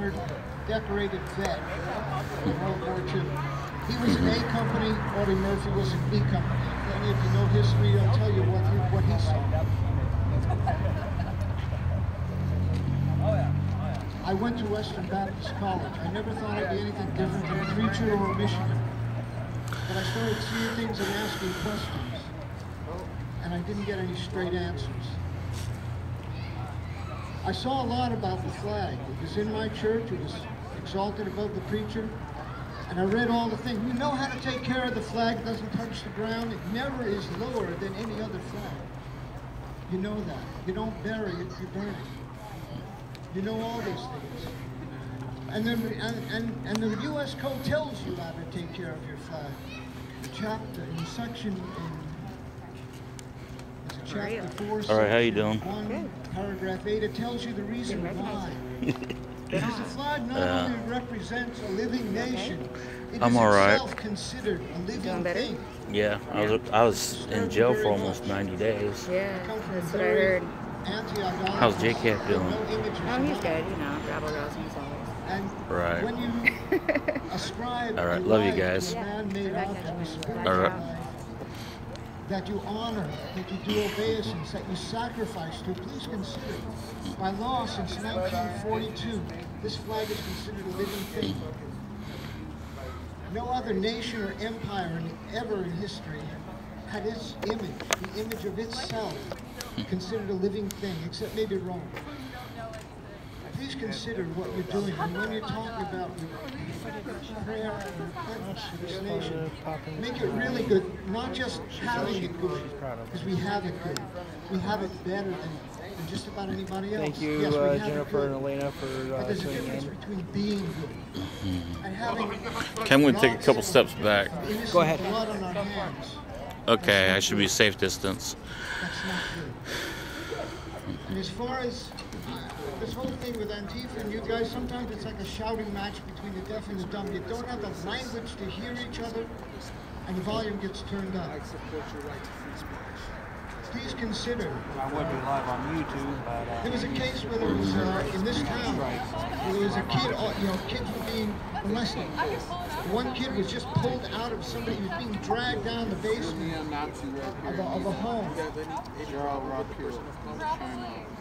honored, decorated vet in World War II. He was in A company, Audie Murphy was in B company. If any of you know history, I'll tell you what he saw. I went to Western Baptist College. I never thought I'd be anything different than a preacher or a missionary. But I started seeing things and asking questions, and I didn't get any straight answers. I saw a lot about the flag. It was in my church, it was exalted above the preacher, and I read all the things. You know how to take care of the flag, it doesn't touch the ground, it never is lower than any other flag. You know that. You don't bury it, you burn it. You know all these things. And then the U.S. Code tells you how to take care of your flag. The chapter, in section, chapter 4, all right, how you doing? 1, paragraph 8, it tells you the reason why. Because the flag not only represents a living nation, it is itself considered a living thing. Yeah, I was in jail for almost 90 days. Yeah, that's what I heard. How's J-Cap doing? Oh, he's good, you know, rabble rousing as always. Right. When you ascribe all right, love you guys. All right. That you honor, that you do obeisance, that you sacrifice to, please consider. By law, since 1942, this flag is considered a living thing. No other nation or empire ever in history had its image, the image of itself, considered a living thing, except maybe Rome. Please consider what you're doing, and when you're talking about prayer and repentance for this nation, make it really good, not just having it good, because we have it good. We have it better than just about anybody else. Thank you, yes, Jennifer and Elena, for but there's a difference between being good and having. Okay, I'm going to take a couple steps back. Go ahead. Blood on our hands. Okay, I should be safe distance. That's not good. And as far as this whole thing with Antifa and you guys, sometimes it's like a shouting match between the deaf and the dumb. You don't have the language to hear each other, and the volume gets turned up. Please consider. I would be live on YouTube, but there was a case where there was in this town where there was a kid. Kids were being molested. One kid was just pulled out of somebody who was being dragged down the basement of a home.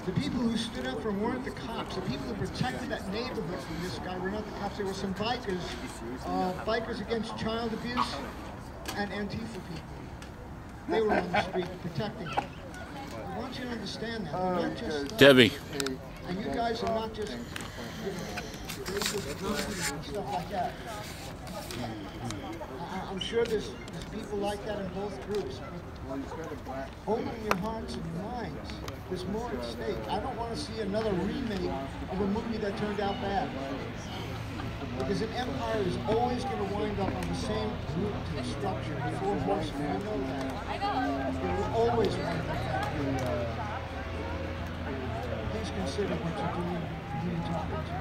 The people who stood up for him weren't the cops. The people who protected that neighborhood from this guy were not the cops. There were some bikers, bikers against child abuse, and Antifa people. They were on the street protecting him. I want you to understand that. They're not just Debbie. And you guys are not just racist and stuff like that. I'm sure there's people like that in both groups. But open your hearts and your minds. There's more at stake. I don't want to see another remake of a movie that turned out bad. Because an empire is always going to wind up on the same route to destruction. The four horsemen, you know that. It will always wind up that way. Please consider what you're doing, who you're talking to.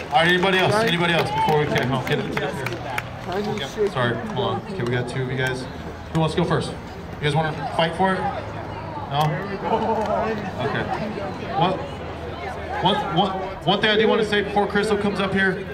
All right, anybody else? Anybody else before we get home? Yep, sorry, hold on. Okay, we got two of you guys. Who wants to go first? You guys want to fight for it? No? Okay. One thing I do want to say before Crystal comes up here,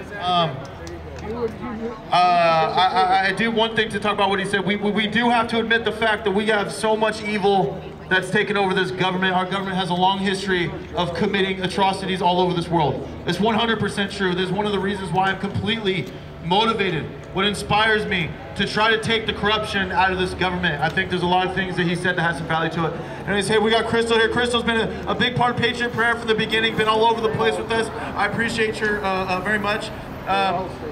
I do one thing to talk about what he said. We do have to admit the fact that we have so much evil that's taken over this government. Our government has a long history of committing atrocities all over this world. It's 100% true. This is one of the reasons why I'm completely motivated. What inspires me to try to take the corruption out of this government. I think there's a lot of things that he said that has some value to it. And he said, we got Crystal here. Crystal's been a big part of Patriot Prayer from the beginning, been all over the place with us. I appreciate her very much.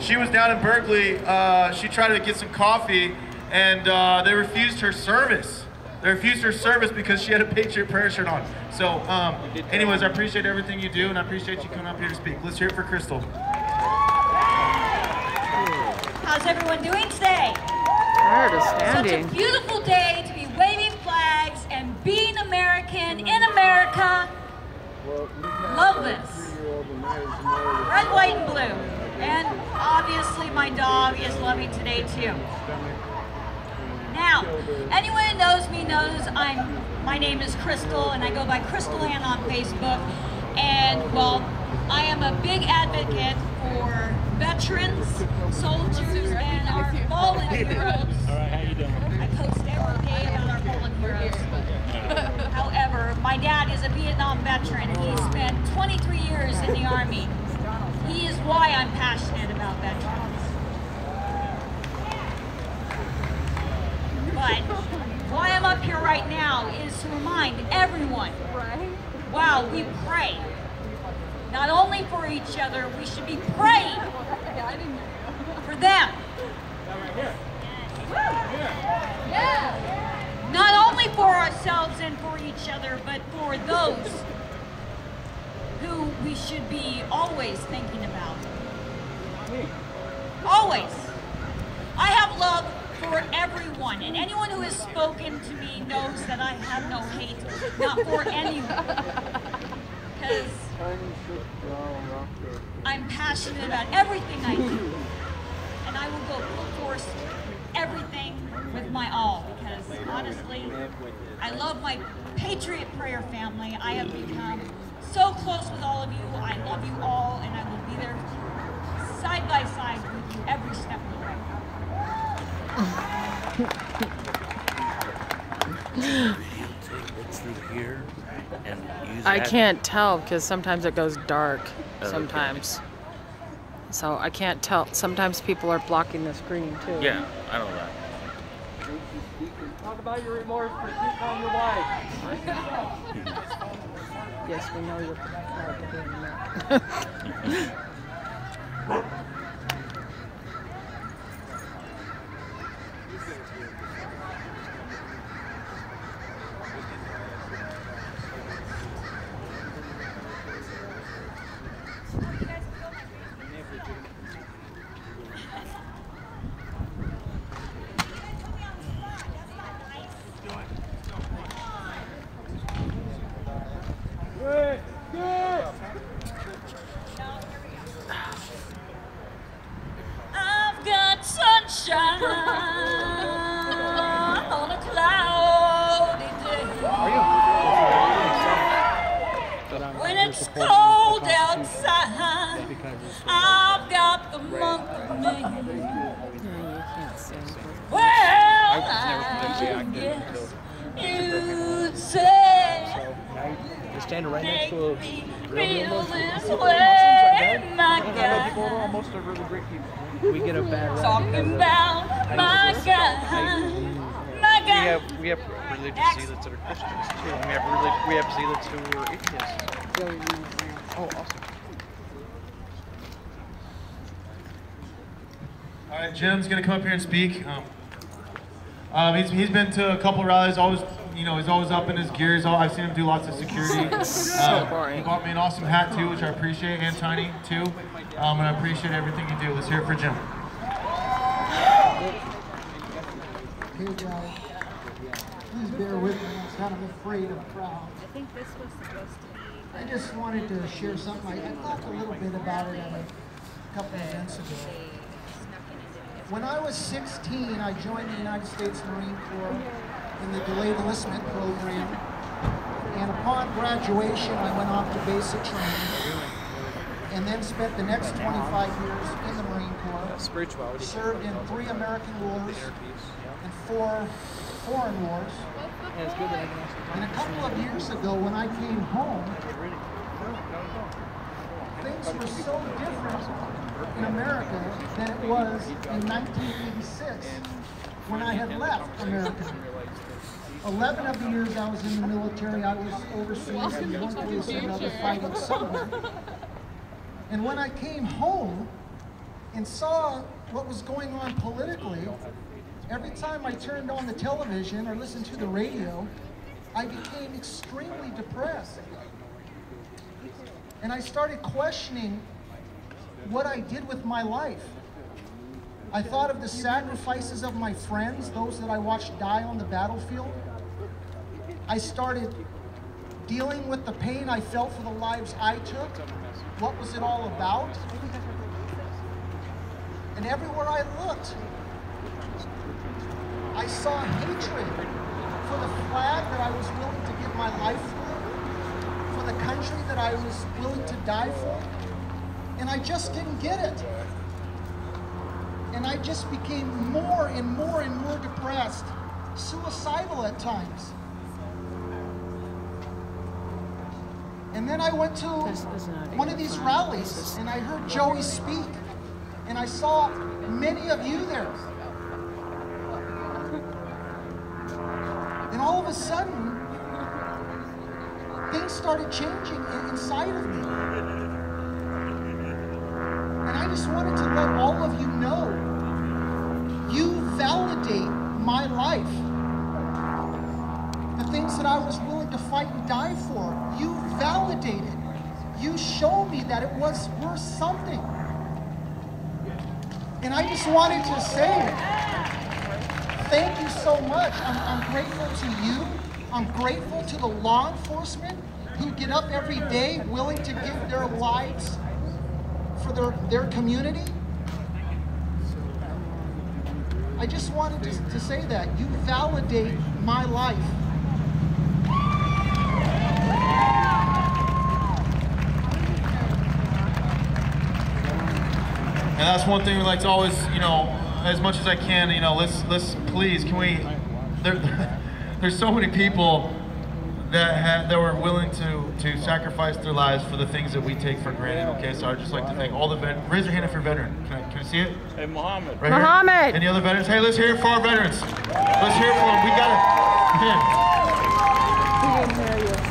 She was down in Berkeley. She tried to get some coffee, and they refused her service. They refused her service because she had a Patriot Prayer shirt on. So anyways, I appreciate everything you do, and I appreciate you coming up here to speak. Let's hear it for Crystal. How's everyone doing today? Such a beautiful day to be waving flags and being American in America. Love this. Red, white, and blue. And obviously my dog is loving today too. Now, anyone who knows me knows my name is Crystal, and I go by Crystal Ann on Facebook. And well, I am a big advocate for veterans, soldiers, and our fallen heroes. All right, how you doing? I post every day about our fallen heroes. However, my dad is a Vietnam veteran. He spent 23 years in the Army. He is why I'm passionate about veterans. But why I'm up here right now is to remind everyone, wow, we pray. Not only for each other, we should be praying for them. Not only for ourselves and for each other, but for those who we should be always thinking about. Always. I have love for everyone, and anyone who has spoken to me knows that I have no hate, not for anyone. Because I'm passionate about everything I do, and I will go full force everything with my all, because honestly, I love my Patriot Prayer family. I have become so close with all of you. I love you all, and I will be there side by side with you every step of the way. It's through here and use I that. can't tell because sometimes it goes dark. Okay. Sometimes. So I can't tell. Sometimes people are blocking the screen too. Yeah, I know that. Talk about your remorse for cheating on your wife. Yes, we know you're proud to doing that. I've got sunshine on a cloudy day. When it's cold outside, I've got the month of May. Yeah, you can't sing. Well, I guess you'd say You're standing right next to a me real feel emotional. this way, my I know people God. almost are really great people. We get a bad rap Talking because of about my God, my God. We have religious zealots that are Christians too, and we have zealots who are atheists. Oh, awesome. All right, Jim's gonna come up here and speak. He's been to a couple rallies. Always, you know, he's always up in his gear. I've seen him do lots of security. So boring. He bought me an awesome hat too, which I appreciate, and Tiny too. And I appreciate everything you do. Let's hear it for Jim. Hey guys, please bear with me. I'm kind of afraid of crowds. I think this was supposed to be. I just wanted to share something. I talked a little bit about it a couple of events ago. When I was 16, I joined the United States Marine Corps in the delayed enlistment program. And upon graduation, I went off to basic training and then spent the next 25 years in the Marine Corps. Spirituality. Served in 3 American wars and 4 foreign wars. And it's good that I can ask And a couple of years ago, when I came home, things were so different in America than it was in 1986 when I had left America. 11 of the years I was in the military, I was overseas in one place or another fighting somewhere. And when I came home and saw what was going on politically, every time I turned on the television or listened to the radio, I became extremely depressed. And I started questioning what I did with my life. I thought of the sacrifices of my friends, those that I watched die on the battlefield. I started dealing with the pain I felt for the lives I took. What was it all about? And everywhere I looked, I saw hatred for the flag that I was willing to give my life for for the country that I was willing to die for. And I just didn't get it. And I just became more and more and more depressed, suicidal at times. And then I went to one of these rallies and I heard Joey speak. And I saw many of you there. And all of a sudden, things started changing inside of me. And I just wanted to let all of you know, you validate my life. The things that I was willing to fight and die for, you validated. You showed me that it was worth something. And I just wanted to say, thank you so much. I'm grateful to you. I'm grateful to the law enforcement who get up every day willing to give their lives for their community. I just wanted to say that. You validate my life. And that's one thing we like to always, you know, as much as I can, you know, let's please, can we, there's so many people that were willing to sacrifice their lives for the things that we take for granted, okay? So I'd just like to thank all the veterans. Raise your hand if you're a veteran. Can I see it? Hey, Muhammad. Right here. Any other veterans? Hey, let's hear it for our veterans. Let's hear it for them. We got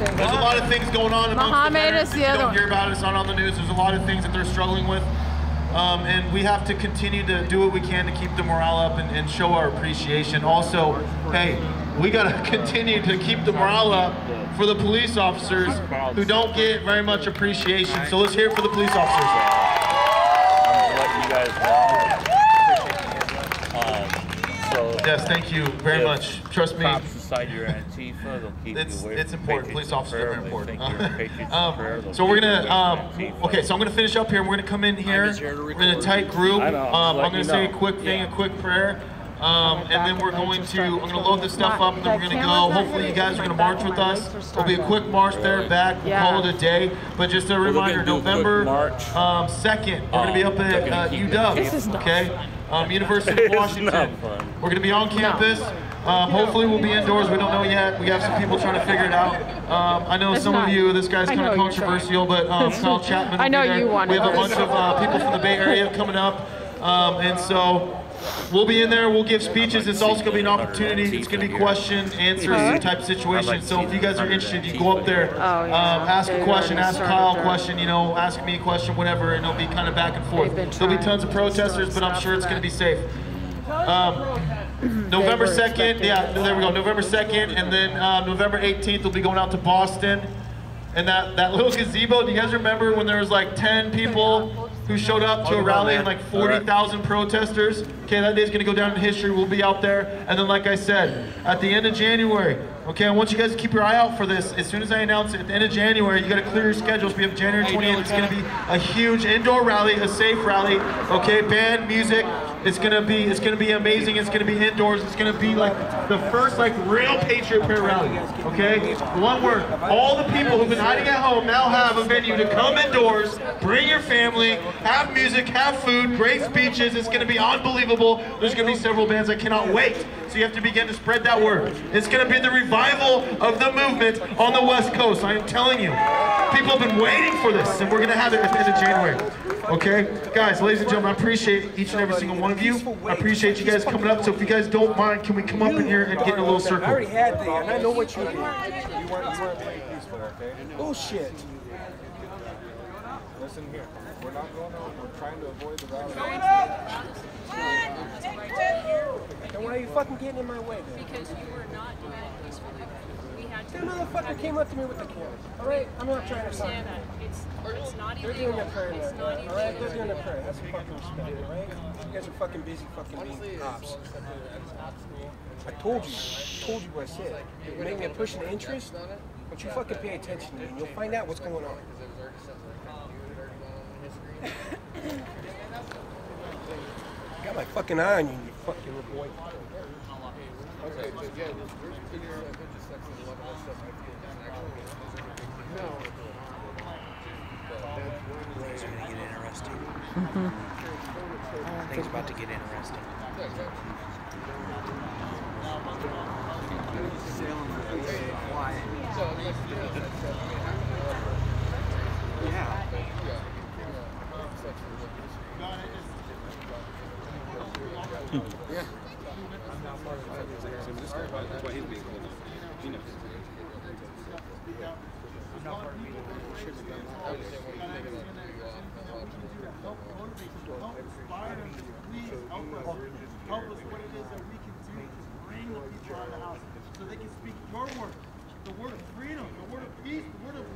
it. There's a lot of things going on amongst the veterans. You don't hear about it. It's not on the news. There's a lot of things that they're struggling with. And we have to continue to do what we can to keep the morale up and show our appreciation. Also, hey, we got to continue to keep the morale up for the police officers who don't get very much appreciation. So let's hear it for the police officers. I'm letting you guys know. Yes, thank you very much. Trust me. Cops inside your Antifa, they'll keep you away. It's important. Police officers are very important. Patriots of Prayer, so we're gonna okay. So I'm gonna finish up here. We're gonna come in here. We're in a tight group. I'm gonna say a quick thing, a quick prayer. And then we're going to, I'm going to load this stuff up and then we're going to go. Hopefully you guys are going to march with us. It'll be a quick march there, back, we'll call it a day. But just a reminder, November 2nd, we're going to be up at UW, okay? University of Washington. We're going to be on campus. Hopefully we'll be indoors, we don't know yet. We have some people trying to figure it out. I know some of you, this guy's kind of controversial, but Kyle Chapman will be there. We have a bunch of people from the Bay Area coming up. And so we'll be in there, we'll give speeches. It's also going to be an opportunity. It's going to be question, answers type of situation. So if you guys are interested, you go up there, ask a question, ask Kyle a question, you know, ask me a question, whatever, and it'll be kind of back and forth. There'll be tons of protesters, but I'm sure it's going to be safe. November 2nd, yeah, there we go, November 2nd, and then November 18th, we'll be going out to Boston. And that little gazebo, do you guys remember when there was like 10 people who showed up to a rally and like 40,000 protesters? Okay, that day's gonna go down in history. We'll be out there. And then like I said, at the end of January, okay, I want you guys to keep your eye out for this. As soon as I announce it, at the end of January, you gotta clear your schedules. We have January 28th. It's gonna be a huge indoor rally, a safe rally, okay, band, music. It's gonna be amazing. It's gonna be indoors. It's gonna be like the first like real Patriot Prayer rally. Okay, one word. All the people who've been hiding at home now have a venue to come indoors, bring your family, have music, have food, great speeches. It's gonna be unbelievable. There's gonna be several bands. I cannot wait. So you have to begin to spread that word. It's gonna be the revival of the movement on the West Coast. I am telling you. People have been waiting for this, and we're gonna have it at the end of January. Okay, guys, ladies and gentlemen, I appreciate each and every single one of you. I appreciate you guys coming up. So if you guys don't mind, can we come up in here and get in a little circle? I already had the, and I know what you did. You weren't playing peaceful, okay? Bullshit. Listen here. We're not going on. We're trying to avoid the rally. Then why are you fucking getting in my way, then? Because you were not doing it peacefully. We had to. That motherfucker came up to me with the camera. All right, I'm not trying to understand that. It's not illegal. They're doing a prayer it's now. not illegal. All right, they're doing a prayer. That's fucking respect, all right? You guys are fucking busy fucking being cops. I told you what I said. You're making me a person of interest, but you fucking pay attention to me and you'll find out what's going on. I got my fucking eye on you, you fucking little boy. Okay, but yeah, there's in your section, a lot of that stuff I feel is actually Things are going to get interesting. Things about to get interesting. Yeah. Help us what it is that we can do to bring the people out of the house so they can speak your word, the word of freedom, the word of peace, the word of